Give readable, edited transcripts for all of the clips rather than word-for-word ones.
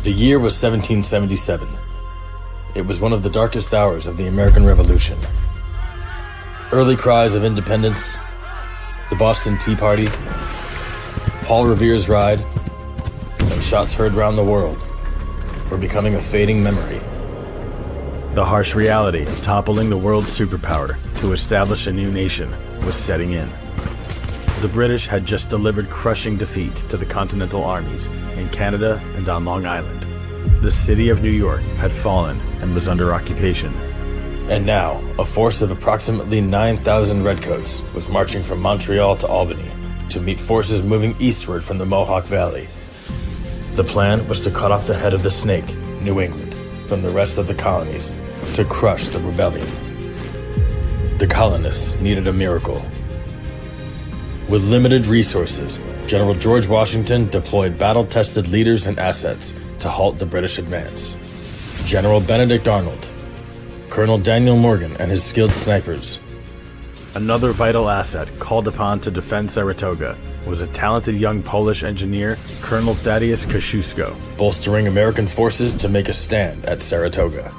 The year was 1777. It was one of the darkest hours of the American Revolution. Early cries of independence, the Boston Tea Party, Paul Revere's ride, and shots heard round the world were becoming a fading memory. The harsh reality of toppling the world's superpower to establish a new nation was setting in. The British had just delivered crushing defeats to the Continental armies in Canada and on Long Island. The city of New York had fallen and was under occupation. And now, a force of approximately 9,000 redcoats was marching from Montreal to Albany to meet forces moving eastward from the Mohawk Valley. The plan was to cut off the head of the snake, New England, from the rest of the colonies to crush the rebellion. The colonists needed a miracle. With limited resources, General George Washington deployed battle-tested leaders and assets to halt the British advance. General Benedict Arnold, Colonel Daniel Morgan and his skilled snipers. Another vital asset called upon to defend Saratoga was a talented young Polish engineer, Colonel Thaddeus Kosciuszko, bolstering American forces to make a stand at Saratoga.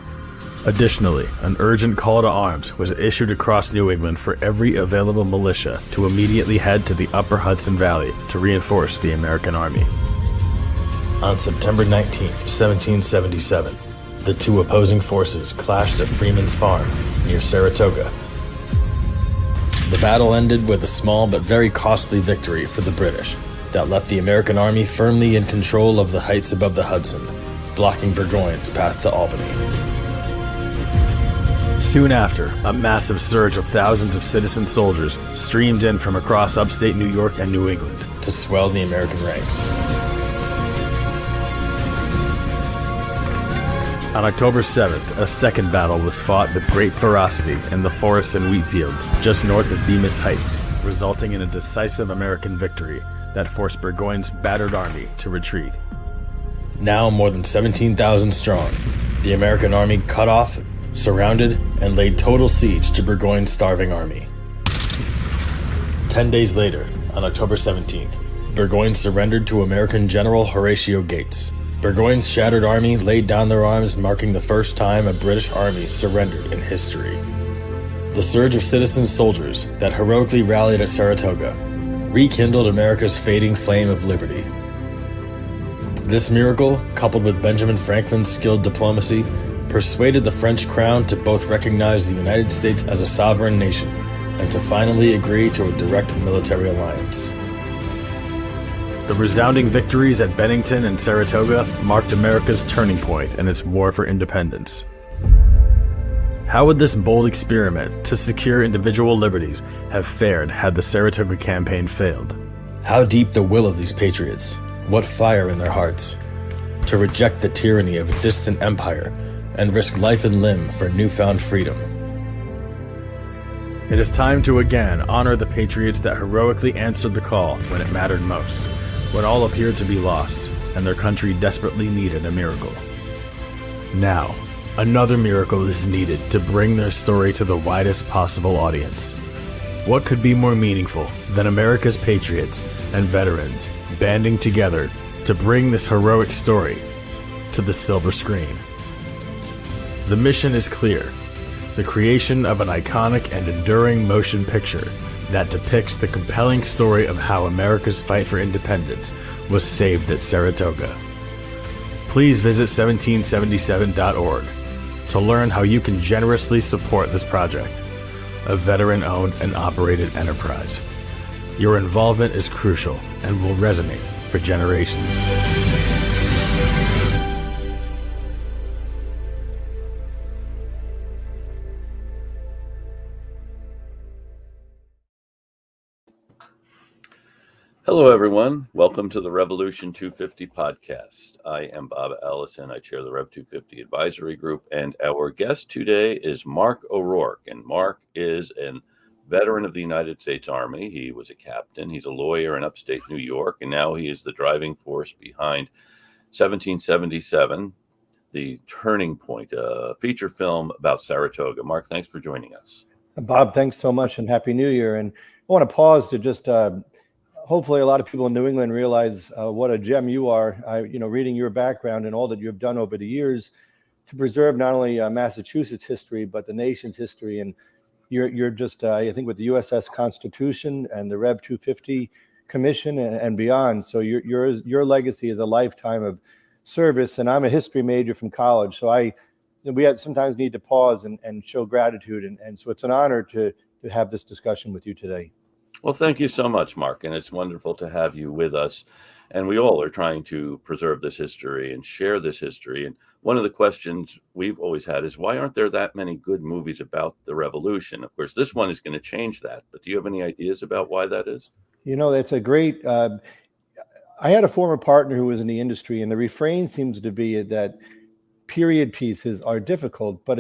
Additionally, an urgent call to arms was issued across New England for every available militia to immediately head to the upper Hudson Valley to reinforce the American army. On September 19, 1777, the two opposing forces clashed at Freeman's Farm near Saratoga. The battle ended with a small but very costly victory for the British that left the American army firmly in control of the heights above the Hudson, blocking Burgoyne's path to Albany. Soon after, a massive surge of thousands of citizen soldiers streamed in from across upstate New York and New England to swell the American ranks. On October 7th, a second battle was fought with great ferocity in the forests and wheat fields just north of Bemis Heights, resulting in a decisive American victory that forced Burgoyne's battered army to retreat. Now more than 17,000 strong, the American army cut off, surrounded, and laid total siege to Burgoyne's starving army. 10 days later, on October 17th, Burgoyne surrendered to American General Horatio Gates. Burgoyne's shattered army laid down their arms, marking the first time a British army surrendered in history. The surge of citizen soldiers that heroically rallied at Saratoga rekindled America's fading flame of liberty. This miracle, coupled with Benjamin Franklin's skilled diplomacy, persuaded the French crown to both recognize the United States as a sovereign nation and to finally agree to a direct military alliance. The resounding victories at Bennington and Saratoga marked America's turning point in its war for independence. How would this bold experiment to secure individual liberties have fared had the Saratoga campaign failed? How deep the will of these patriots, what fire in their hearts, to reject the tyranny of a distant empire and risk life and limb for newfound freedom. It is time to again honor the patriots that heroically answered the call when it mattered most, when all appeared to be lost and their country desperately needed a miracle. Now, another miracle is needed to bring their story to the widest possible audience. What could be more meaningful than America's patriots and veterans banding together to bring this heroic story to the silver screen? The mission is clear: the creation of an iconic and enduring motion picture that depicts the compelling story of how America's fight for independence was saved at Saratoga. Please visit 1777.org to learn how you can generously support this project, a veteran-owned and operated enterprise. Your involvement is crucial and will resonate for generations. Hello, everyone. Welcome to the Revolution 250 podcast. I am Bob Allison. I chair the Rev 250 Advisory Group, and our guest today is Mark O'Rourke. And Mark is a veteran of the United States Army. He was a captain. He's a lawyer in upstate New York, and now he is the driving force behind 1777, The Turning Point, a feature film about Saratoga. Mark, thanks for joining us. Bob, thanks so much, and Happy New Year. And I want to pause to just hopefully a lot of people in New England realize what a gem you are. Reading your background and all that you've done over the years to preserve not only Massachusetts history but the nation's history. And you're just I think with the USS Constitution and the Rev 250 Commission and beyond. So your legacy is a lifetime of service. And I'm a history major from college, so we sometimes need to pause and show gratitude. And so it's an honor to have this discussion with you today. Well, thank you so much, Mark. And it's wonderful to have you with us. And we all are trying to preserve this history and share this history. And one of the questions we've always had is, why aren't there that many good movies about the Revolution? Of course, this one is going to change that. But do you have any ideas about why that is? That's a great... I had a former partner who was in the industry, and the refrain seems to be that period pieces are difficult. But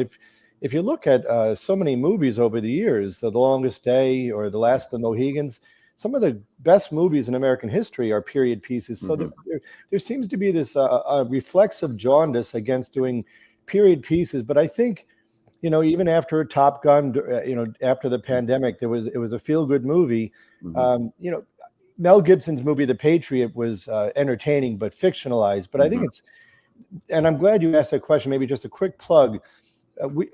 if you look at so many movies over the years, The Longest Day or The Last of the Mohegans, some of the best movies in American history are period pieces. So there seems to be this a reflexive jaundice against doing period pieces. But I think, even after Top Gun, after the pandemic, it was a feel-good movie. Mel Gibson's movie, The Patriot, was entertaining but fictionalized. But I think and I'm glad you asked that question. Maybe just a quick plug.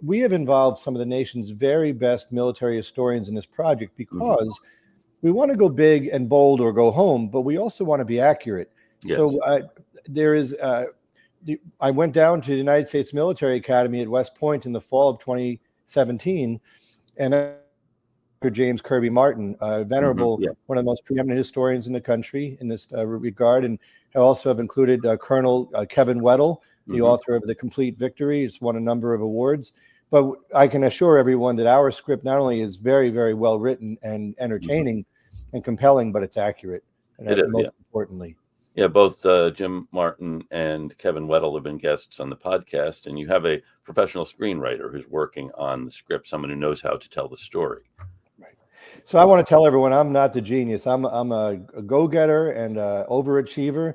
We have involved some of the nation's very best military historians in this project because we want to go big and bold or go home, but we also want to be accurate. Yes. So I went down to the United States Military Academy at West Point in the fall of 2017, and James Kirby Martin, venerable, one of the most preeminent historians in the country in this regard. And I also have included Colonel Kevin Weddell, the author of The Complete Victory. It's won a number of awards. But I can assure everyone that our script not only is very, very well written and entertaining and compelling, but it's accurate. And most importantly. Yeah, both Jim Martin and Kevin Weddell have been guests on the podcast, and you have a professional screenwriter who's working on the script, someone who knows how to tell the story. Right. So I want to tell everyone I'm not the genius. I'm a go-getter and a overachiever,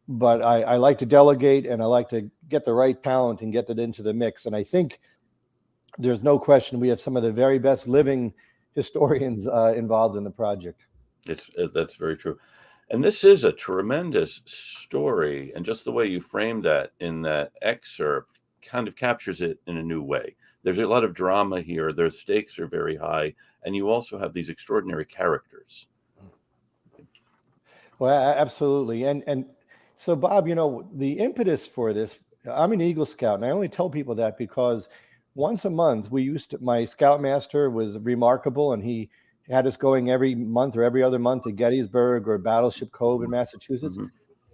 but I like to delegate and I like to get the right talent and get it into the mix. And I think there's no question we have some of the very best living historians involved in the project. That's very true. And this is a tremendous story. And just the way you framed that in that excerpt kind of captures it in a new way. There's a lot of drama here. Their stakes are very high. And you also have these extraordinary characters. Well, absolutely. And so, Bob, the impetus for this, I'm an Eagle Scout, and I only tell people that because once a month my Scoutmaster was remarkable, and he had us going every month or every other month to Gettysburg or Battleship Cove in Massachusetts.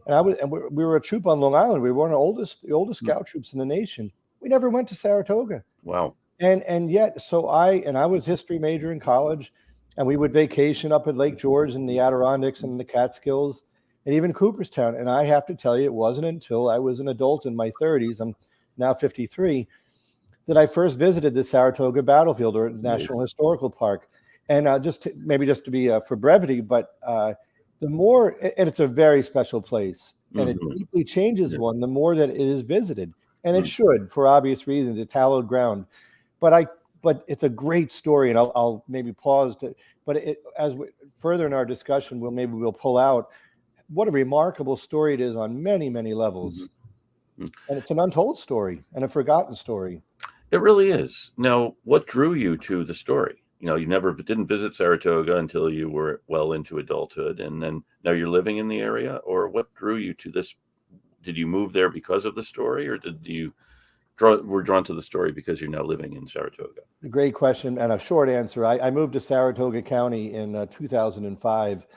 And we were a troop on Long Island. We were one of the oldest scout troops in the nation. We never went to Saratoga. Wow. And yet, so I was history major in college, and we would vacation up at Lake George and the Adirondacks and the Catskills and even Cooperstown. And I have to tell you, it wasn't until I was an adult in my 30s, I'm now 53, that I first visited the Saratoga battlefield or National Historical Park. And just to be for brevity, but the more, and it's a very special place, and it deeply changes one the more that it is visited, and it should, for obvious reasons. It's hallowed ground, but it's a great story, and I'll maybe pause to, but as we further in our discussion, we'll pull out what a remarkable story it is on many, many levels, and it's an untold story and a forgotten story. It really is. Now, what drew you to the story? You didn't visit Saratoga until you were well into adulthood, and then now you're living in the area. Or what drew you to this? Did you move there because of the story, or did you were drawn to the story because you're now living in Saratoga? A great question, and a short answer. I moved to Saratoga County in 2005,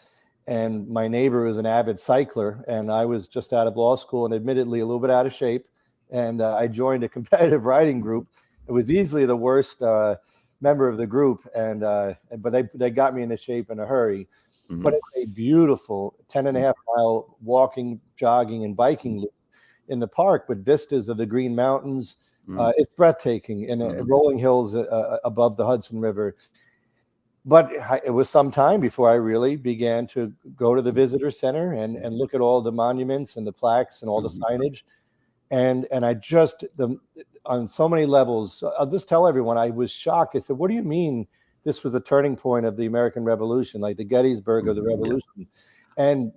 and my neighbor was an avid cycler, and I was just out of law school and admittedly a little bit out of shape, and I joined a competitive riding group. It was easily the worst member of the group, but they got me into shape in a hurry. But it's a beautiful 10.5-mile walking, jogging, and biking loop in the park with vistas of the Green Mountains. It's breathtaking, and rolling hills above the Hudson River. But it was some time before I really began to go to the visitor center and look at all the monuments and the plaques and all the signage. And I just, on so many levels, I'll just tell everyone, I was shocked. I said, what do you mean this was a turning point of the American Revolution, like the Gettysburg of the Revolution. And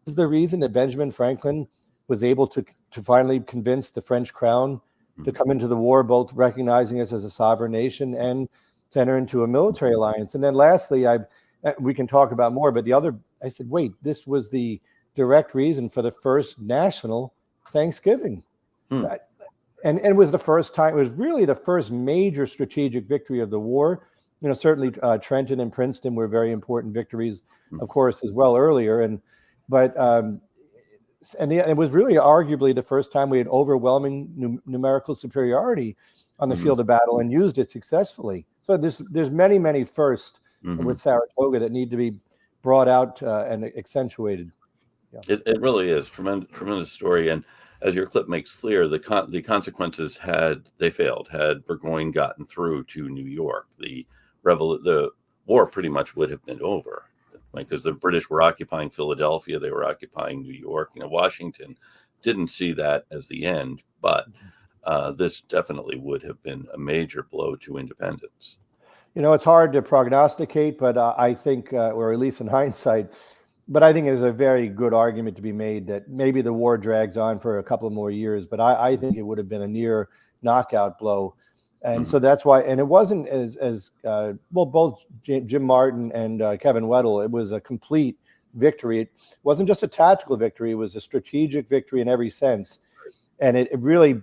this is the reason that Benjamin Franklin was able to finally convince the French crown to come into the war, both recognizing us as a sovereign nation and to enter into a military alliance. And then lastly, we can talk about more, but I said, wait, this was the direct reason for the first national Thanksgiving. And it was the first time, it was really the first major strategic victory of the war. Certainly Trenton and Princeton were very important victories, of course, as well earlier. It was really arguably the first time we had overwhelming numerical superiority on the field of battle and used it successfully. So there's many, many firsts with Saratoga that need to be brought out and accentuated. Yeah. It really is tremendous story. And as your clip makes clear, the consequences had Burgoyne gotten through to New York, the war pretty much would have been over, because the British were occupying Philadelphia, they were occupying New York. Washington didn't see that as the end, but this definitely would have been a major blow to independence. It's hard to prognosticate, but I think, or at least in hindsight, but I think there's a very good argument to be made that maybe the war drags on for a couple of more years, but I think it would have been a near knockout blow. And so that's why, and it wasn't as well, both Jim Martin and Kevin Weddell, it was a complete victory. It wasn't just a tactical victory, it was a strategic victory in every sense. And it really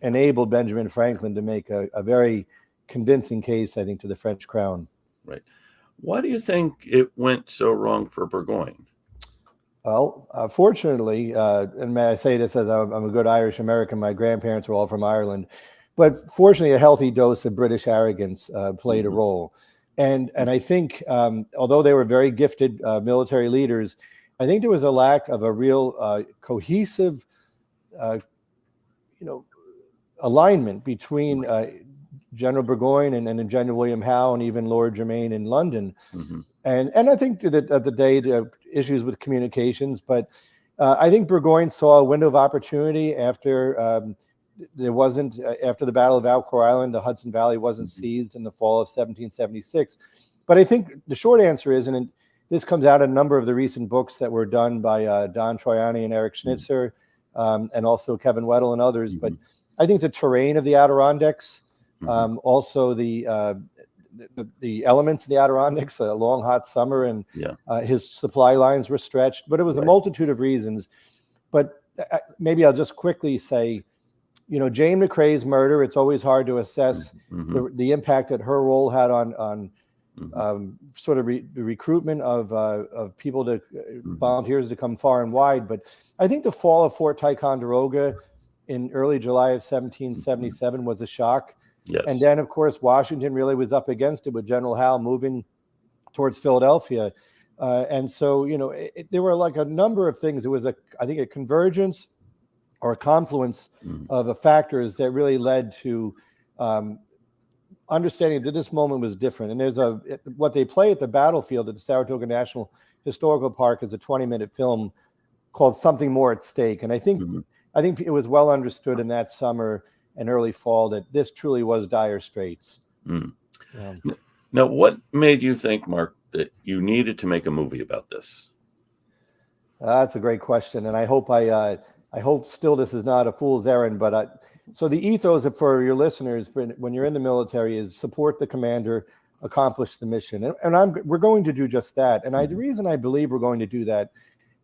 enabled Benjamin Franklin to make a very convincing case, I think, to the French crown. Right. Why do you think it went so wrong for Burgoyne? Well, fortunately, and may I say this as I'm a good Irish American, my grandparents were all from Ireland, but fortunately a healthy dose of British arrogance played a role. And I think, although they were very gifted military leaders, I think there was a lack of a real cohesive, alignment between General Burgoyne and General William Howe and even Lord Germain in London. And I think that at the day, the issues with communications, but I think Burgoyne saw a window of opportunity after after the Battle of Alcoar Island, the Hudson Valley wasn't seized in the fall of 1776. But I think the short answer is, and this comes out in a number of the recent books that were done by Don Troiani and Eric Schnitzer, and also Kevin Weddell and others, but I think the terrain of the Adirondacks, also the elements of the Adirondacks, a long hot summer, and his supply lines were stretched, but it was a multitude of reasons. But maybe I'll just quickly say, Jane McCrae's murder, it's always hard to assess the impact that her role had on sort of the recruitment of people volunteers to come far and wide. But I think the fall of Fort Ticonderoga in early July of 1777 was a shock. Yes. And then, of course, Washington really was up against it with General Howe moving towards Philadelphia. And so, there were like a number of things. It was, I think, a convergence or a confluence of factors that really led to understanding that this moment was different. And there's what they play at the battlefield at the Saratoga National Historical Park is a 20-minute film called Something More at Stake. And I think it was well understood in that summer and early fall that this truly was dire straits. Now, what made you think, Mark, that you needed to make a movie about this? That's a great question, and I hope still this is not a fool's errand. But so the ethos for your listeners, when you're in the military, is support the commander, accomplish the mission, and we're going to do just that. And the reason I believe we're going to do that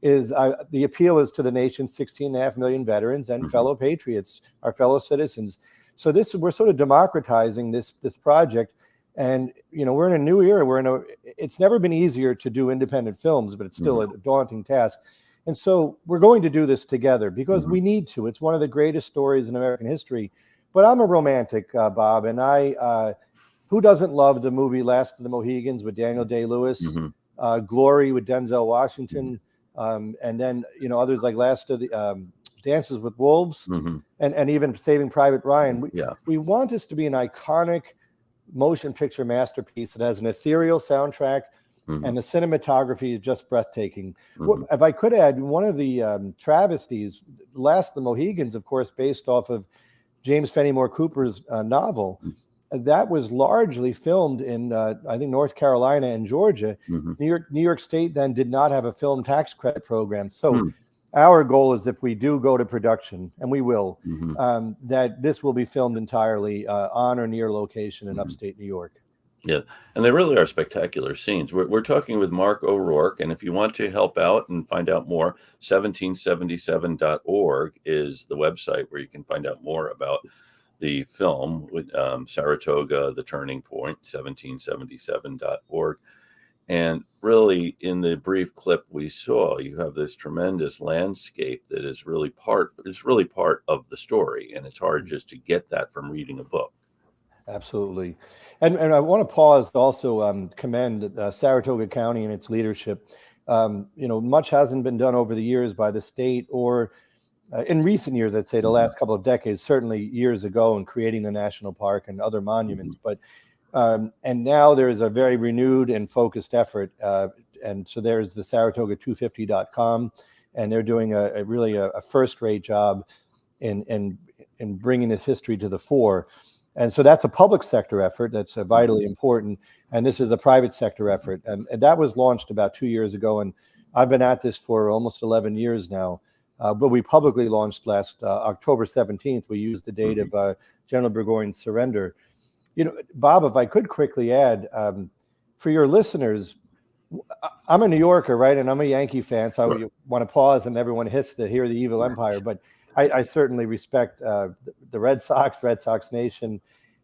is the appeal is to the nation's 16.5 million veterans and fellow patriots, our fellow citizens. So we're sort of democratizing this project, and we're in a new era. It's never been easier to do independent films, but it's still a daunting task. And so we're going to do this together because we need to. It's one of the greatest stories in American history. But I'm a romantic, Bob, and who doesn't love the movie Last of the Mohegans with Daniel Day-Lewis, Glory with Denzel Washington, and then others like Last of the Dances with Wolves, and even Saving Private Ryan. We want this to be an iconic motion picture masterpiece that has an ethereal soundtrack, and the cinematography is just breathtaking. If I could add, one of the travesties, Last of the Mohegans, of course, based off of James Fenimore Cooper's novel, that was largely filmed in, I think, North Carolina and Georgia. Mhm. New York State then did not have a film tax credit program. So Hmm. our goal is, if we do go to production, and we will, Mhm. that this will be filmed entirely on or near location in Mhm. upstate New York. Yeah, and they really are spectacular scenes. We're talking with Mark O'Rourke, and if you want to help out and find out more, 1777.org is the website where you can find out more about the film with Saratoga, The Turning Point, 1777.org. And really, in the brief clip we saw, you have this tremendous landscape that is really part of the story, and it's hard just to get that from reading a book. Absolutely. And I want to pause to also commend Saratoga County and its leadership. Much hasn't been done over the years by the state, or in recent years, I'd say the last couple of decades, certainly years ago, in creating the national park and other monuments. But and now there is a very renewed and focused effort. And so there's the Saratoga250.com, and they're doing a really first-rate job in bringing this history to the fore. And so that's a public sector effort that's vitally important. And this is a private sector effort. And that was launched about 2 years ago. And I've been at this for almost 11 years now. But we publicly launched last October 17th. We used the date of General Burgoyne's surrender. Bob, if I could quickly add, for your listeners, I'm a New Yorker, right? And I'm a Yankee fan. So I want to pause and everyone hits to hear the evil empire. But I certainly respect the Red Sox Nation.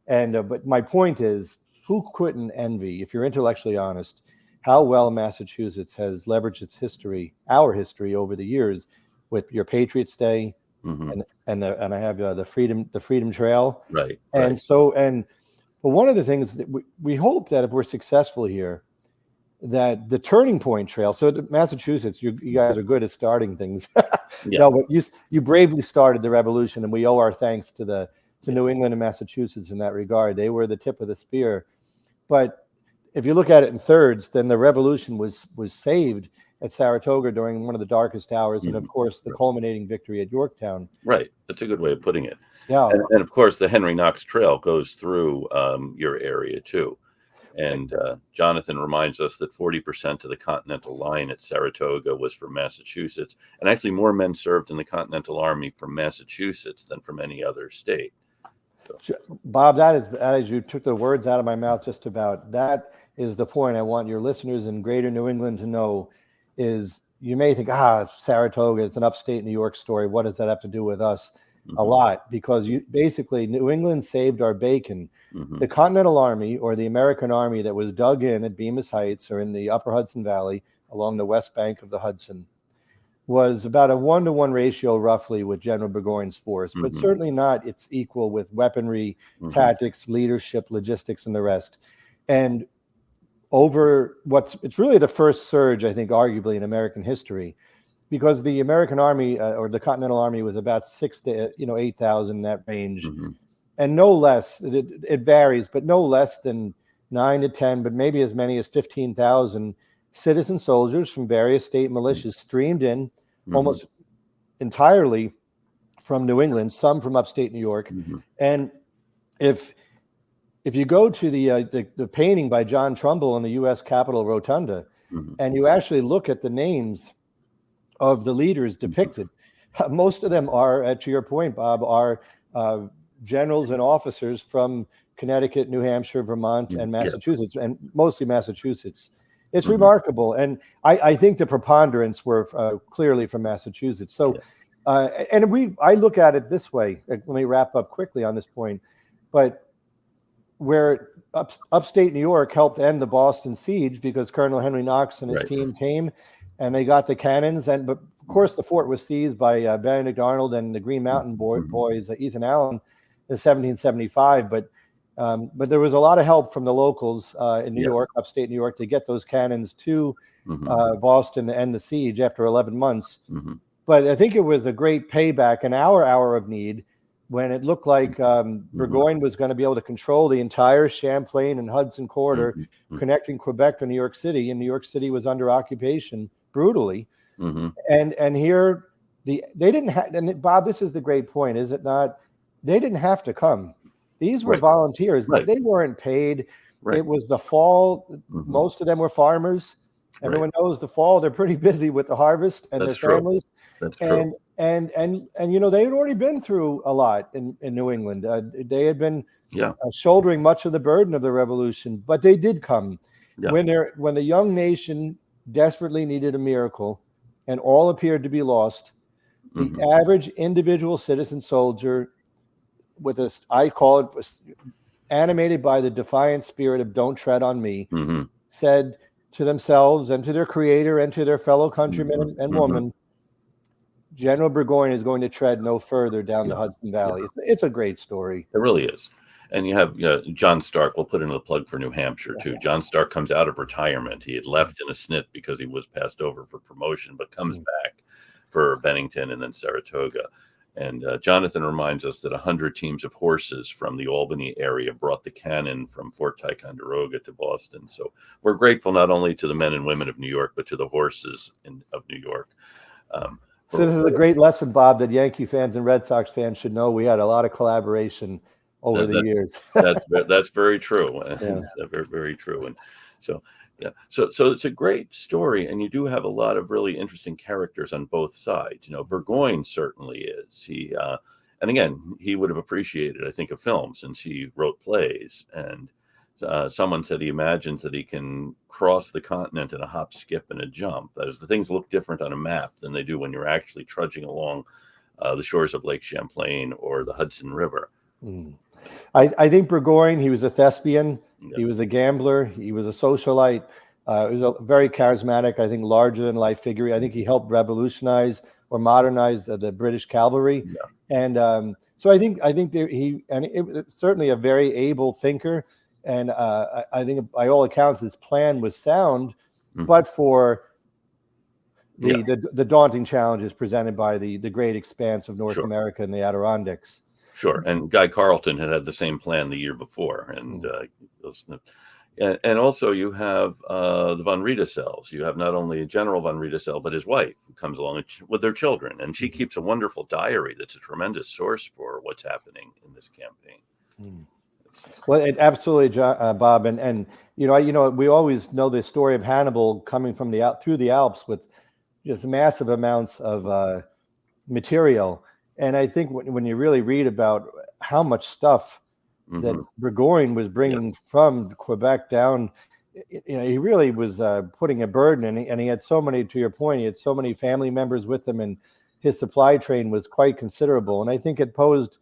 And but my point is, who couldn't envy, if you're intellectually honest, how well Massachusetts has leveraged its history, our history over the years, with your Patriots Day, and I have the Freedom Trail, Right. But one of the things that we hope that if we're successful here, that the Turning Point Trail. So Massachusetts, you guys are good at starting things. Yeah. No, but you bravely started the revolution, and we owe our thanks to New England and Massachusetts in that regard. They were the tip of the spear. But if you look at it in thirds, then the revolution was saved at Saratoga during one of the darkest hours, and of course the culminating victory at Yorktown. Right. That's a good way of putting it. Yeah. And of course, the Henry Knox Trail goes through your area too. And Jonathan reminds us that 40% of the Continental Line at Saratoga was from Massachusetts, and actually more men served in the Continental Army from Massachusetts than from any other state. So. Bob, that is you took the words out of my mouth just about. That is the point I want your listeners in Greater New England to know. Is you may think, Saratoga, it's an upstate New York story. What does that have to do with us? A lot, because basically New England saved our bacon. The Continental Army, or the American Army that was dug in at Bemis Heights or in the upper Hudson Valley along the west bank of the Hudson, was about a 1-to-1 ratio roughly with General Burgoyne's force, but certainly not its equal with weaponry, tactics, leadership, logistics, and the rest. And it's really the first surge, I think, arguably in American history, because the American Army or the Continental Army was about 6,000 to 8,000 in that range, and no less. It varies, but no less than 9 to 10, but maybe as many as 15,000 citizen soldiers from various state militias streamed in, almost entirely from New England, some from upstate New York. And if you go to the painting by John Trumbull in the U.S. Capitol Rotunda, and you actually look at the names of the leaders depicted, most of them are, to your point, Bob, are generals and officers from Connecticut, New Hampshire, Vermont, and Massachusetts, and mostly Massachusetts. It's remarkable. And I think the preponderance were clearly from Massachusetts. So, I look at it this way. Let me wrap up quickly on this point. But where upstate New York helped end the Boston siege because Colonel Henry Knox and his team came, and they got the cannons. But of course, the fort was seized by Benedict Arnold and the Green Mountain boys, Ethan Allen, in 1775. But there was a lot of help from the locals in New York, upstate New York, to get those cannons to Boston to end the siege after 11 months. But I think it was a great payback in our hour of need, when it looked like Burgoyne was going to be able to control the entire Champlain and Hudson corridor connecting Quebec to New York City, and New York City was under occupation brutally. And here they didn't have, and Bob, this is the great point, is it not? They didn't have to come. These were Right. volunteers. Right. They weren't paid. Right. It was the fall. Mhm. Most of them were farmers. Right. Everyone knows the fall, they're pretty busy with the harvest and That's their true. families. That's true. And you know, they had already been through a lot in New England. They had been Yeah. shouldering much of the burden of the revolution, but they did come Yeah. when the young nation desperately needed a miracle, and all appeared to be lost. The Mhm. average individual citizen soldier, with a, I call it, was animated by the defiant spirit of "Don't tread on me," Mhm. said to themselves and to their creator and to their fellow countrymen Mhm. and Mhm. women, General Burgoyne is going to tread no further down the Yeah. Hudson Valley. It's a great story. It really is. And you have John Stark. We'll put in a plug for New Hampshire too. John Stark comes out of retirement. He had left in a snit because he was passed over for promotion, but comes back for Bennington and then Saratoga. And Jonathan reminds us that 100 teams of horses from the Albany area brought the cannon from Fort Ticonderoga to Boston. So we're grateful not only to the men and women of New York, but to the horses of New York. So this is a great lesson, Bob, that Yankee fans and Red Sox fans should know. We had a lot of collaboration over the years. That's very true. Yeah. Very, very true. And so, yeah, so it's a great story, and you do have a lot of really interesting characters on both sides. You know, Burgoyne certainly is. He, and again, he would have appreciated, I think, a film since he wrote plays. And someone said he imagines that he can cross the continent in a hop, skip, and a jump. That is, the things look different on a map than they do when you're actually trudging along the shores of Lake Champlain or the Hudson River. I think Burgoyne, he was a thespian. Yeah. He was a gambler. He was a socialite. He was a very charismatic, I think, larger than life figure. I think he helped revolutionize or modernize the British cavalry. Yeah. And so I think it was certainly a very able thinker. And I think by all accounts, his plan was sound, but for the daunting challenges presented by the great expanse of North America and the Adirondacks. Sure, and Guy Carleton had the same plan the year before, and also you have the von Riedesels. You have not only General von Riedesel, but his wife, who comes along with their children, and she keeps a wonderful diary that's a tremendous source for what's happening in this campaign. Well, it absolutely, Bob, and you know, we always know the story of Hannibal coming from through the Alps with just massive amounts of material. And I think when you really read about how much stuff that Burgoyne was bringing from Quebec down, you know, he really was putting a burden, and he had so many, to your point, he had so many family members with him, and his supply train was quite considerable. And I think it posed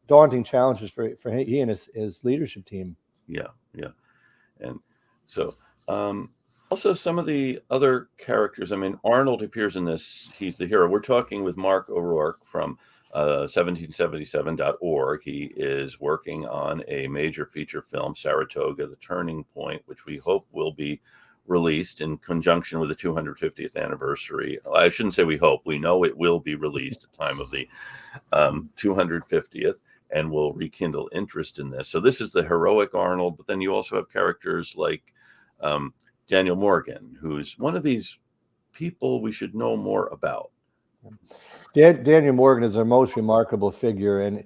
daunting challenges for he and his leadership team. Yeah. And so also some of the other characters. I mean, Arnold appears in this. He's the hero. We're talking with Mark O'Rourke from 1777.org. He is working on a major feature film, Saratoga, The Turning Point, which we hope will be released in conjunction with the 250th anniversary. I shouldn't say we hope. We know it will be released at the time of the 250th, and will rekindle interest in this. So this is the heroic Arnold, but then you also have characters like Daniel Morgan, who's one of these people we should know more about. Daniel Morgan is a most remarkable figure, and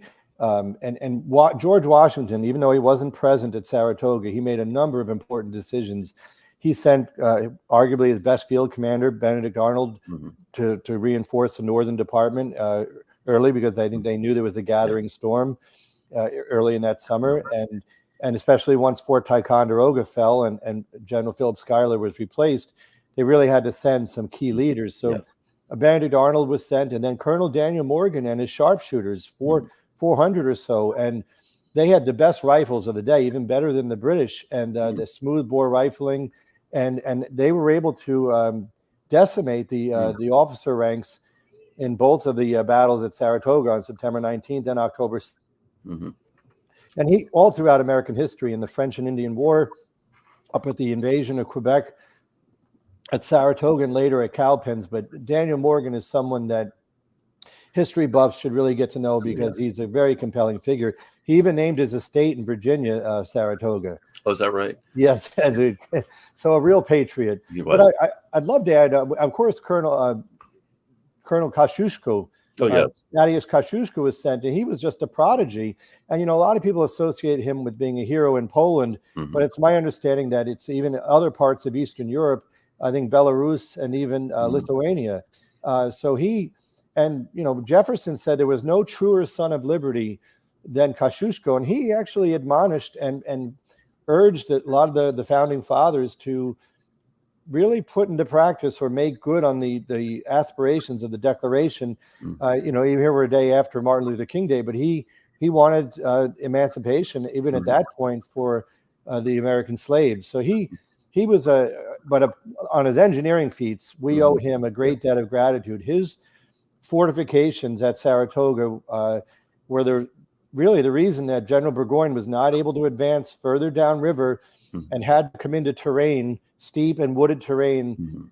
George Washington, even though he wasn't present at Saratoga, he made a number of important decisions. He sent arguably his best field commander, Benedict Arnold, to reinforce the Northern Department early, because I think they knew there was a gathering storm early in that summer, and especially once Fort Ticonderoga fell and General Philip Schuyler was replaced, they really had to send some key leaders. So Benedict Arnold was sent, and then Colonel Daniel Morgan and his sharpshooters, 400 or so, and they had the best rifles of the day, even better than the British, and the smoothbore rifling, and they were able to decimate the officer ranks in both of the battles at Saratoga on September 19th and October. And he, all throughout American history, in the French and Indian War, up at the invasion of Quebec, at Saratoga, and later at Cowpens. But Daniel Morgan is someone that history buffs should really get to know, because he's a very compelling figure. He even named his estate in Virginia Saratoga. Oh, is that right? Yes. So a real patriot. He was. But I'd love to add, of course, Colonel Kosciuszko Oh, yes. Thaddeus Kosciuszko was sent, and he was just a prodigy. And, a lot of people associate him with being a hero in Poland, but it's my understanding that it's even other parts of Eastern Europe, I think Belarus and even Lithuania. Jefferson said there was no truer son of liberty than Kosciuszko, and he actually admonished and urged a lot of the founding fathers to really put into practice or make good on the aspirations of the Declaration. Here we're a day after Martin Luther King Day, but he wanted emancipation even at that point for the American slaves. So he was on his engineering feats, we owe him a great debt of gratitude. His fortifications at Saratoga were really the reason that General Burgoyne was not able to advance further downriver and had to come into terrain, steep and wooded terrain,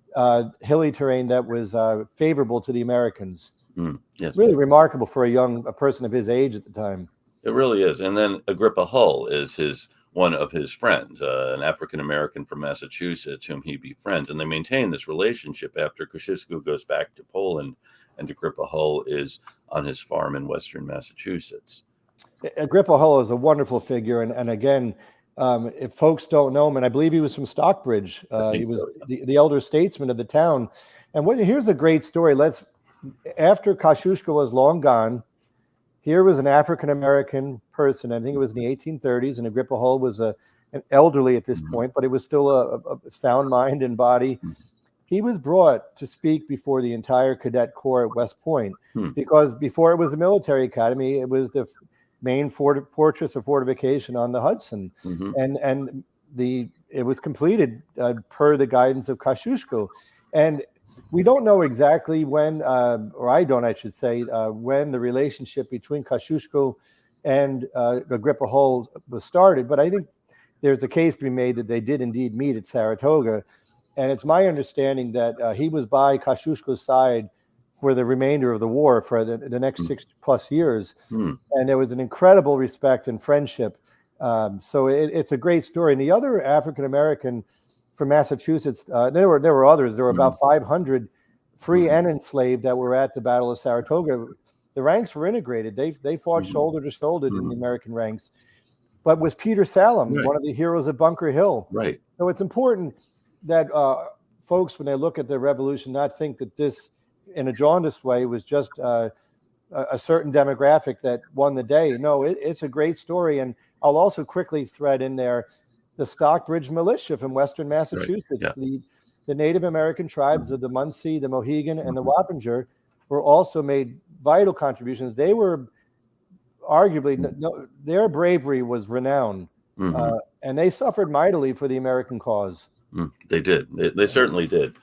hilly terrain that was favorable to the Americans. Yes. Really remarkable for a person of his age at the time. It really is. And then Agrippa Hull is one of his friends, an African-American from Massachusetts whom he befriends. And they maintain this relationship after Kosciuszko goes back to Poland, and Agrippa Hull is on his farm in Western Massachusetts. Agrippa Hull is a wonderful figure. And again, if folks don't know him, and I believe he was from Stockbridge, he was the elder statesman of the town. And here's a great story. After Kosciuszko was long gone, here was an African-American person, I think it was in the 1830s, and Agrippa Hull was an elderly at this point, but he was still a sound mind and body. He was brought to speak before the entire cadet corps at West Point, because before it was a military academy, it was the main fortress or fortification on the Hudson. And it was completed per the guidance of Kosciuszko. And we don't know exactly when, or I don't, I should say, when the relationship between Kosciuszko and Agrippa Hull was started. But I think there's a case to be made that they did indeed meet at Saratoga. And it's my understanding that he was by Kosciuszko's side for the remainder of the war, for the next 6+ years. And there was an incredible respect and friendship. So it's a great story. And the other African-American from Massachusetts, there were others. There were about 500 free and enslaved that were at the Battle of Saratoga. The ranks were integrated. They fought shoulder to shoulder in the American ranks. But was Peter Salem, one of the heroes of Bunker Hill. Right. So it's important that folks, when they look at the revolution, not think that this, in a jaundiced way, was just a certain demographic that won the day. No, it's a great story. And I'll also quickly thread in there the Stockbridge militia from Western Massachusetts. Right. Yeah. The Native American tribes of the Munsee, the Mohegan, and the Wappinger were also made vital contributions. They were arguably, their bravery was renowned, and they suffered mightily for the American cause. They did. They certainly did.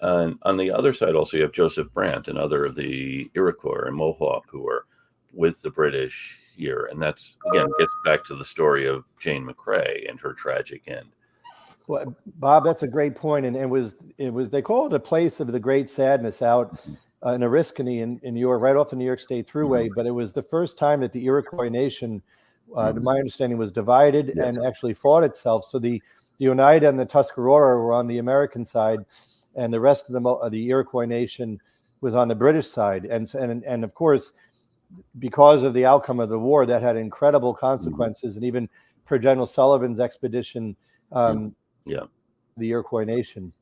And on the other side, also, you have Joseph Brant, another of the Iroquois and Mohawk who were with the British here. And that's, again, gets back to the story of Jane McCrae and her tragic end. Well, Bob, that's a great point. And it was they call it a place of the great sadness out in Oriskany in New York, right off the New York State Thruway. But it was the first time that the Iroquois nation, to my understanding, was divided and actually fought itself. So the Oneida and the Tuscarora were on the American side, and the rest of the Iroquois nation was on the British side. And of course, because of the outcome of the war, that had incredible consequences. And even per General Sullivan's expedition, the Iroquois nation.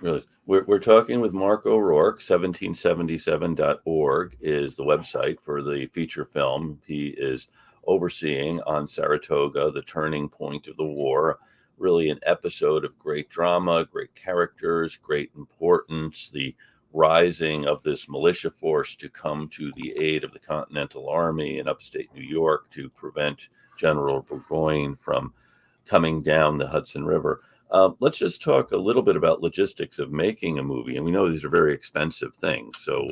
Really, we're talking with Mark O'Rourke. 1777.org is the website for the feature film he is overseeing on Saratoga, the turning point of the war. Really an episode of great drama, great characters, great importance, the rising of this militia force to come to the aid of the Continental Army in upstate New York to prevent General Burgoyne from coming down the Hudson River. Let's just talk a little bit about logistics of making a movie. And we know these are very expensive things. So,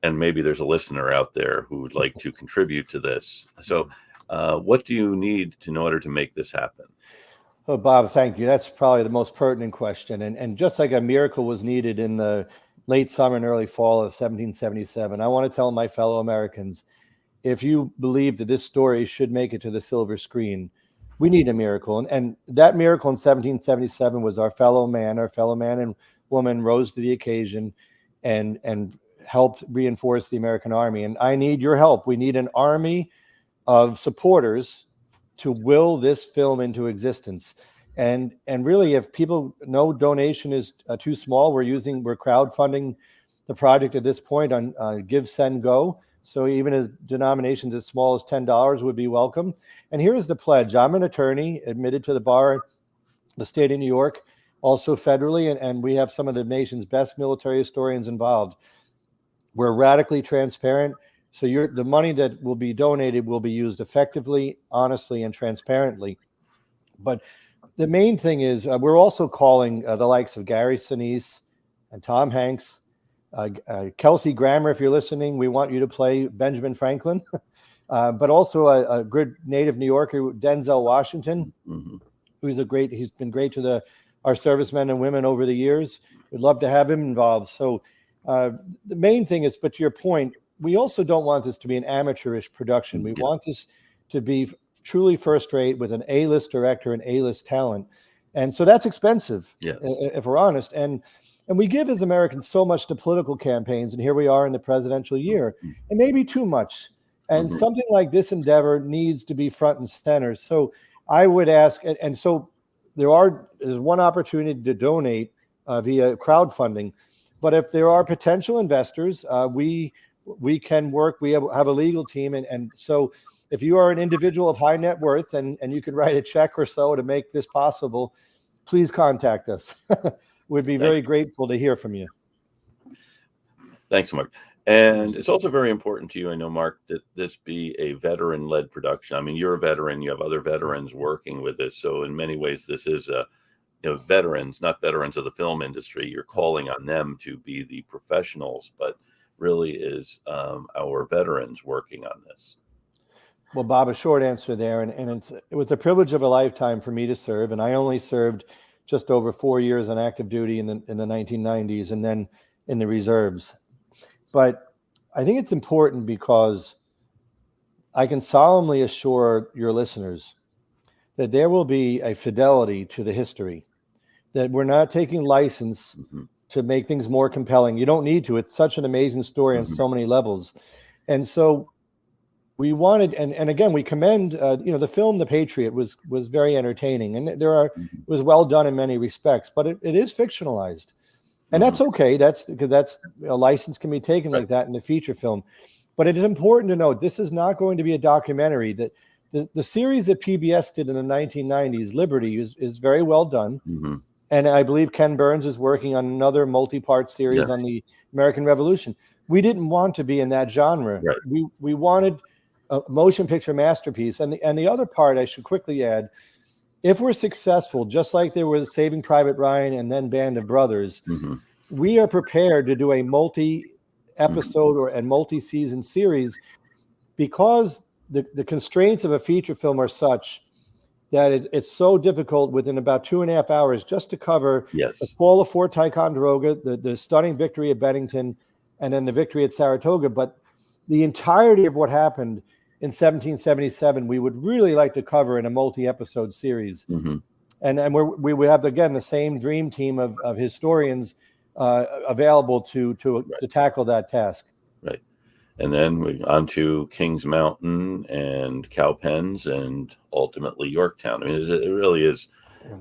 and maybe there's a listener out there who would like to contribute to this. So what do you need in order to make this happen? Oh, Bob, thank you. That's probably the most pertinent question. And just like a miracle was needed in the late summer and early fall of 1777, I want to tell my fellow Americans, if you believe that this story should make it to the silver screen, we need a miracle. And that miracle in 1777 was our fellow man and woman rose to the occasion. and helped reinforce the American army. And I need your help. We need an army of supporters to will this film into existence. And really, if people know donation is too small, we're crowdfunding the project at this point on Give, Send, Go. So even as denominations as small as $10 would be welcome. And here is the pledge. I'm an attorney admitted to the bar, the state of New York, also federally, and we have some of the nation's best military historians involved. We're radically transparent. So the money that will be donated will be used effectively, honestly, and transparently. But the main thing is we're also calling the likes of Gary Sinise and Tom Hanks, Kelsey Grammer, if you're listening, we want you to play Benjamin Franklin, but also a good native New Yorker, Denzel Washington, he's been great to our servicemen and women over the years. We'd love to have him involved. So the main thing is, but to your point, we also don't want this to be an amateurish production. We want this to be truly first rate with an A-list director and A-list talent. And so that's expensive, if we're honest. And we give as Americans so much to political campaigns, and here we are in the presidential year, and maybe too much. And something like this endeavor needs to be front and center. So I would ask, and so there's one opportunity to donate via crowdfunding, but if there are potential investors, we can work. We have a legal team, and so if you are an individual of high net worth and you can write a check or so to make this possible, please contact us. We'd be very grateful to hear from you. Thanks, Mark. And it's also very important to you, I know, Mark, that this be a veteran-led production. I mean, you're a veteran. You have other veterans working with this. So in many ways, this is veterans, not veterans of the film industry. You're calling on them to be the professionals, but really is our veterans working on this. Well, Bob, a short answer there. And it was a privilege of a lifetime for me to serve. And I only served just over 4 years on active duty in the 1990s and then in the reserves. But I think it's important because I can solemnly assure your listeners that there will be a fidelity to the history, that we're not taking license to make things more compelling. You don't need to. It's such an amazing story on so many levels. And so we wanted, and again, we commend, the film The Patriot was very entertaining, and it was well done in many respects, but it is fictionalized. And that's okay. That's because a license can be taken like that in the feature film. But it is important to note this is not going to be a documentary. That the series that PBS did in the 1990s, Liberty, is very well done. And I believe Ken Burns is working on another multi-part series on the American Revolution. We didn't want to be in that genre. We wanted a motion picture masterpiece. And the other part I should quickly add, if we're successful, just like there was Saving Private Ryan and then Band of Brothers, we are prepared to do a multi-episode and multi-season series because the constraints of a feature film are such that it's so difficult within about 2.5 hours just to cover the fall of Fort Ticonderoga, the stunning victory at Bennington, and then the victory at Saratoga. But the entirety of what happened in 1777, we would really like to cover in a multi-episode series. And we have, again, the same dream team of historians available to tackle that task. Right. And then we on to Kings Mountain and Cowpens and ultimately Yorktown. I mean, it really is,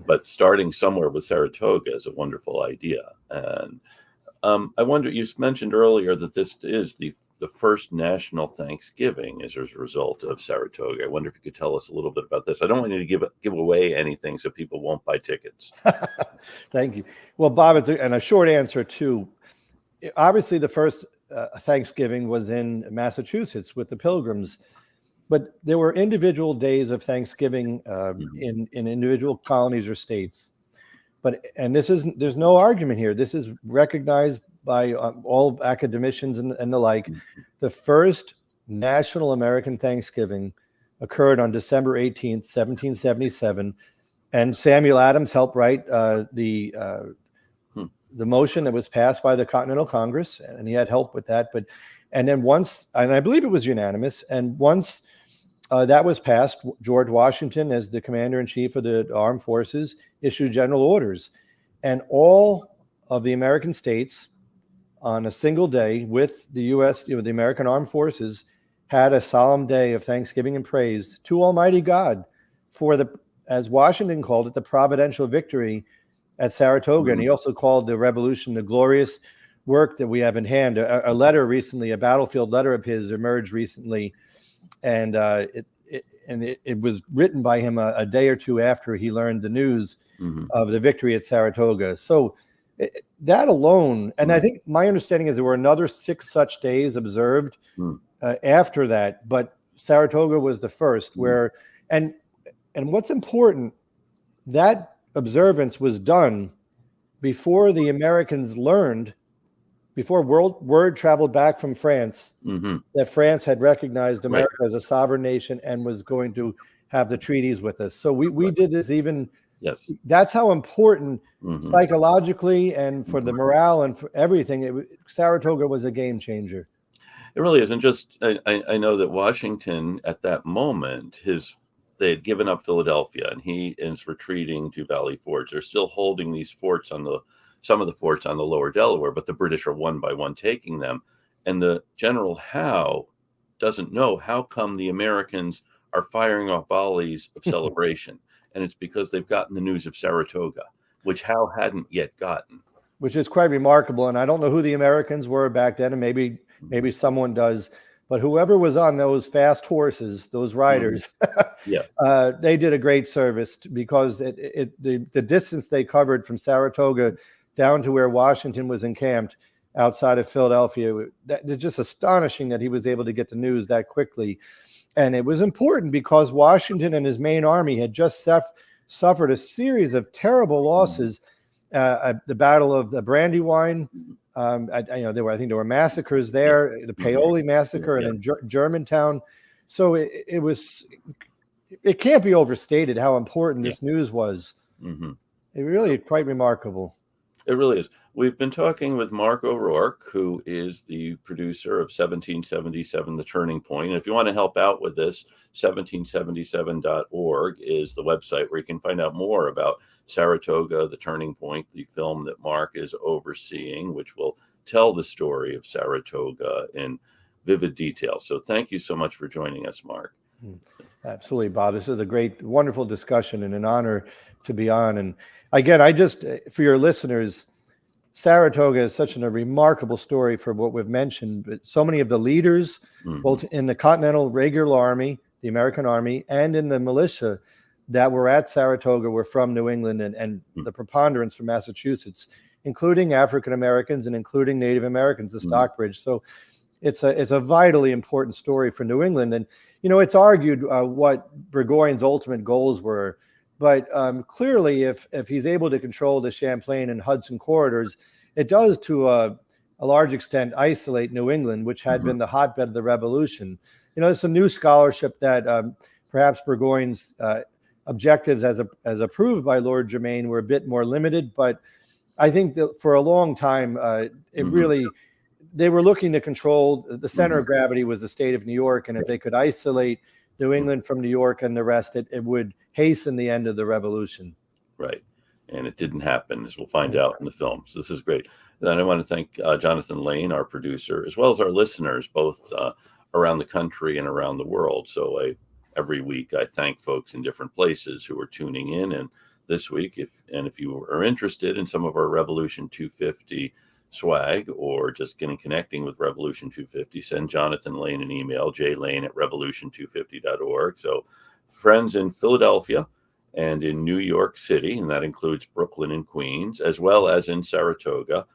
but starting somewhere with Saratoga is a wonderful idea. And I wonder, you mentioned earlier that this is the first national Thanksgiving as a result of Saratoga. I wonder if you could tell us a little bit about this. I don't want you to give away anything so people won't buy tickets. Thank you. Well, Bob, and a short answer too. Obviously, the first Thanksgiving was in Massachusetts with the Pilgrims, but there were individual days of Thanksgiving in individual colonies or states. And there's no argument here. This is recognized by all academicians and the like. The first national American Thanksgiving occurred on December 18th, 1777. And Samuel Adams helped write the motion that was passed by the Continental Congress, and he had help with that. And I believe it was unanimous. And once that was passed, George Washington, as the commander-in-chief of the armed forces, issued general orders. And all of the American states on a single day with the U.S., the American Armed Forces, had a solemn day of thanksgiving and praise to Almighty God for as Washington called it, the providential victory at Saratoga. And he also called the revolution the glorious work that we have in hand. A letter recently, a battlefield letter of his emerged recently, and it was written by him a day or two after he learned the news of the victory at Saratoga. So that alone, and I think my understanding is there were another 6 such days observed after that, but Saratoga was the first where, and what's important, that observance was done before the Americans learned, before word traveled back from France that France had recognized America as a sovereign nation and was going to have the treaties with us. So we did this even. Yes, that's how important psychologically and for the morale and for everything. Saratoga was a game changer. It really is. And just I know that Washington at that moment, they had given up Philadelphia and he is retreating to Valley Forge. They're still holding these forts some of the forts on the lower Delaware, but the British are one by one taking them. And the General Howe doesn't know how come the Americans are firing off volleys of celebration. And it's because they've gotten the news of Saratoga, which Howe hadn't yet gotten. Which is quite remarkable. And I don't know who the Americans were back then, and maybe someone does. But whoever was on those fast horses, those riders, they did a great service because the distance they covered from Saratoga down to where Washington was encamped outside of Philadelphia, it's just astonishing that he was able to get the news that quickly. And it was important because Washington and his main army had just suffered a series of terrible losses at the Battle of the Brandywine. I think there were massacres there, the Paoli massacre, and in Germantown. So it can't be overstated how important this news was. It really is quite remarkable. It really is. We've been talking with Mark O'Rourke, who is the producer of 1777, The Turning Point. And if you want to help out with this, 1777.org is the website where you can find out more about Saratoga, The Turning Point, the film that Mark is overseeing, which will tell the story of Saratoga in vivid detail. So thank you so much for joining us, Mark. Absolutely, Bob. This is a great, wonderful discussion and an honor to be on. And again, for your listeners, Saratoga is such a remarkable story for what we've mentioned. But so many of the leaders, both in the Continental Regular Army, the American Army, and in the militia that were at Saratoga were from New England and the preponderance from Massachusetts, including African Americans and including Native Americans, the Stockbridge. So it's a vitally important story for New England. And, it's argued what Burgoyne's ultimate goals were. But clearly, if he's able to control the Champlain and Hudson corridors, it does to a large extent isolate New England, which had been the hotbed of the Revolution. It's a new scholarship that perhaps Burgoyne's objectives as approved by Lord Germain were a bit more limited. But I think that for a long time, they were looking to control the center of gravity was the state of New York. And if they could isolate New England from New York and the rest, it would hasten the end of the revolution. Right. And it didn't happen, as we'll find out in the film. So this is great. And I want to thank Jonathan Lane, our producer, as well as our listeners, both around the country and around the world. So every week I thank folks in different places who are tuning in. And this week, if you are interested in some of our Revolution 250 swag or just connecting with Revolution 250, send Jonathan Lane an email, jlane@revolution250.org. So friends in Philadelphia and in New York City, and that includes Brooklyn and Queens, as well as in Saratoga,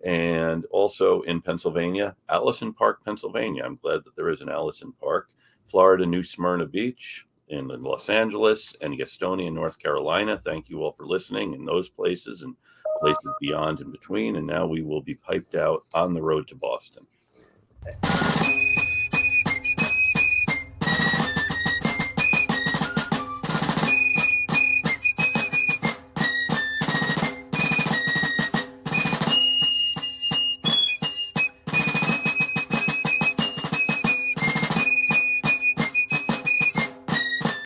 and also in Pennsylvania, Allison Park, Pennsylvania. I'm glad that there is an Allison Park. Florida, New Smyrna Beach, in Los Angeles, and Gastonia, North Carolina. Thank you all for listening in those places and places beyond in between. And now we will be piped out on the road to Boston.